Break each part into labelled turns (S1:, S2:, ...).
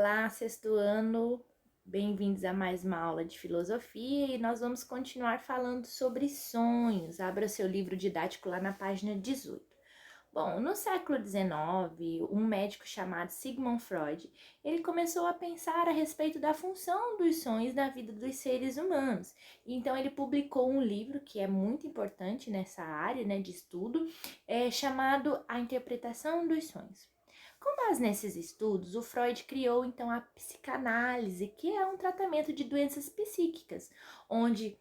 S1: Olá, sexto ano, bem-vindos a mais uma aula de filosofia e nós vamos continuar falando sobre sonhos. Abra seu livro didático lá na página 18. Bom, no século XIX, um médico chamado Sigmund Freud, ele começou a pensar a respeito da função dos sonhos na vida dos seres humanos. Então ele publicou um livro que é muito importante nessa área, né, de estudo, chamado A Interpretação dos Sonhos. Com base nesses estudos, o Freud criou então a psicanálise, que é um tratamento de doenças psíquicas, onde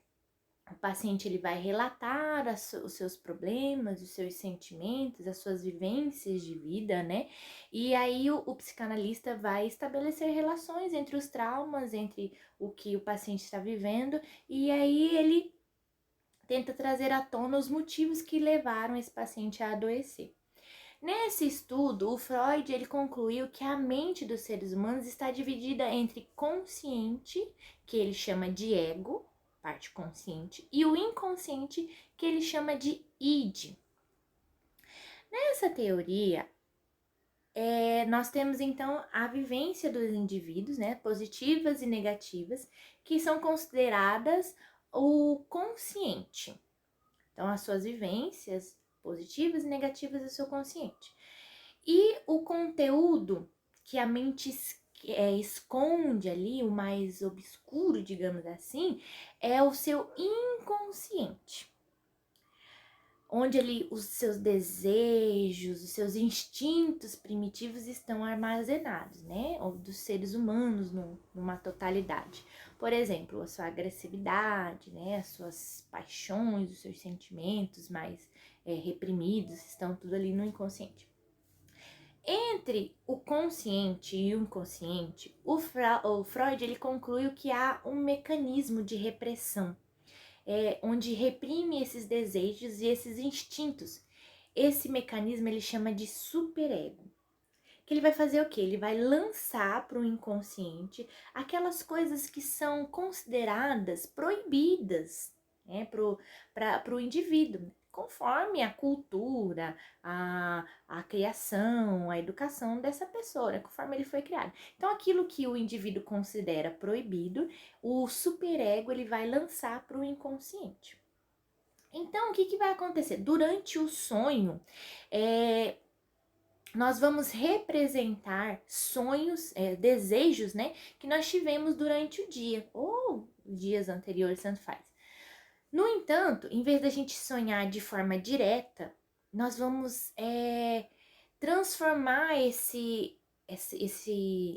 S1: o paciente ele vai relatar os seus problemas, os seus sentimentos, as suas vivências de vida, né? E aí o psicanalista vai estabelecer relações entre os traumas, entre o que o paciente está vivendo, e aí ele tenta trazer à tona os motivos que levaram esse paciente a adoecer. Nesse estudo, o Freud ele concluiu que a mente dos seres humanos está dividida entre consciente, que ele chama de ego, parte consciente, e o inconsciente, que ele chama de id. Nessa teoria, nós temos então a vivência dos indivíduos, né, positivas e negativas, que são consideradas o consciente. Então, as suas vivências positivas e negativas do seu consciente. E o conteúdo que a mente esconde ali, o mais obscuro, digamos assim, é o seu inconsciente. Onde ali os seus desejos, os seus instintos primitivos estão armazenados, né? Ou dos seres humanos numa totalidade. Por exemplo, a sua agressividade, né? As suas paixões, os seus sentimentos mais reprimidos, estão tudo ali no inconsciente. Entre o consciente e o inconsciente, o Freud ele concluiu que há um mecanismo de repressão, onde reprime esses desejos e esses instintos. Esse mecanismo ele chama de superego. Que ele vai fazer o quê? Ele vai lançar para o inconsciente aquelas coisas que são consideradas proibidas, né, para o indivíduo, conforme a cultura, a criação, a educação dessa pessoa, né, conforme ele foi criado. Então, aquilo que o indivíduo considera proibido, o superego ele vai lançar para o inconsciente. Então, o que vai acontecer? Durante o sonho, nós vamos representar sonhos, desejos, né, que nós tivemos durante o dia, ou dias anteriores, tanto faz. No entanto, em vez da gente sonhar de forma direta, nós vamos transformar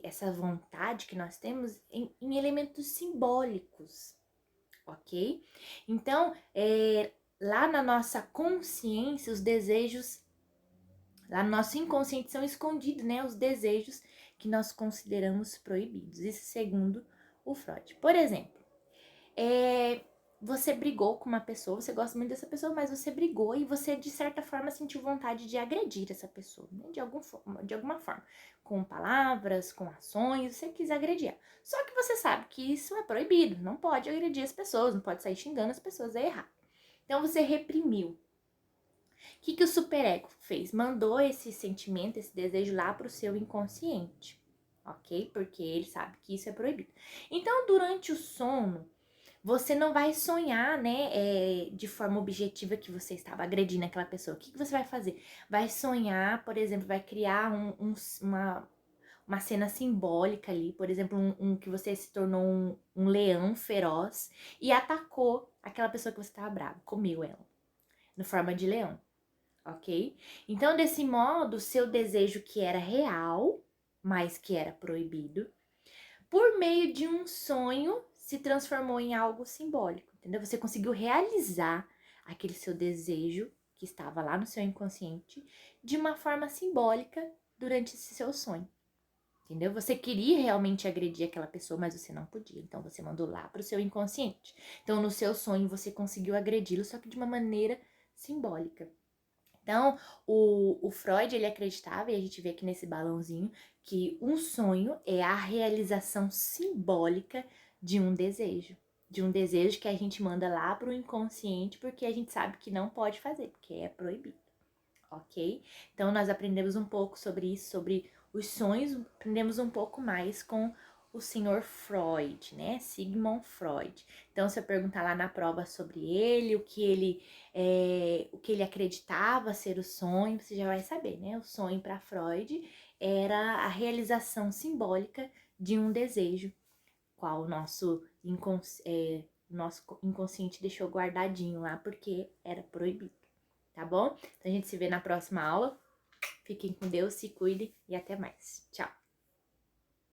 S1: essa vontade que nós temos em elementos simbólicos, ok? Então, lá na nossa consciência, os desejos, lá no nosso inconsciente são escondidos, né, os desejos que nós consideramos proibidos, isso segundo o Freud. Por exemplo, você brigou com uma pessoa, você gosta muito dessa pessoa, mas você brigou e você, de certa forma, sentiu vontade de agredir essa pessoa, né? De alguma forma, com palavras, com ações, você quis agredir ela. Só que você sabe que isso é proibido, não pode agredir as pessoas, não pode sair xingando as pessoas, é errado. Então, você reprimiu. O que o superego fez? Mandou esse sentimento, esse desejo lá para o seu inconsciente, ok? Porque ele sabe que isso é proibido. Então, durante o sono, você não vai sonhar, né, de forma objetiva que você estava agredindo aquela pessoa. O que você vai fazer? Vai sonhar, por exemplo, vai criar uma cena simbólica ali, por exemplo, que você se tornou um leão feroz e atacou aquela pessoa que você estava bravo, comeu ela, na forma de leão, ok? Então, desse modo, o seu desejo que era real, mas que era proibido, por meio de um sonho, se transformou em algo simbólico, entendeu? Você conseguiu realizar aquele seu desejo que estava lá no seu inconsciente de uma forma simbólica durante esse seu sonho, entendeu? Você queria realmente agredir aquela pessoa, mas você não podia, então você mandou lá para o seu inconsciente. Então, no seu sonho, você conseguiu agredi-lo, só que de uma maneira simbólica. Então, o Freud, ele acreditava, e a gente vê aqui nesse balãozinho, que um sonho é a realização simbólica de um desejo que a gente manda lá para o inconsciente, porque a gente sabe que não pode fazer, porque é proibido, ok? Então, nós aprendemos um pouco sobre isso, sobre os sonhos, aprendemos um pouco mais com o senhor Freud, né? Sigmund Freud. Então, se eu perguntar lá na prova sobre ele, o que ele acreditava ser o sonho, você já vai saber, né? O sonho para Freud era a realização simbólica de um desejo, qual nosso inconsciente deixou guardadinho lá porque era proibido, tá bom? Então a gente se vê na próxima aula. Fiquem com Deus, se cuidem e até mais. Tchau!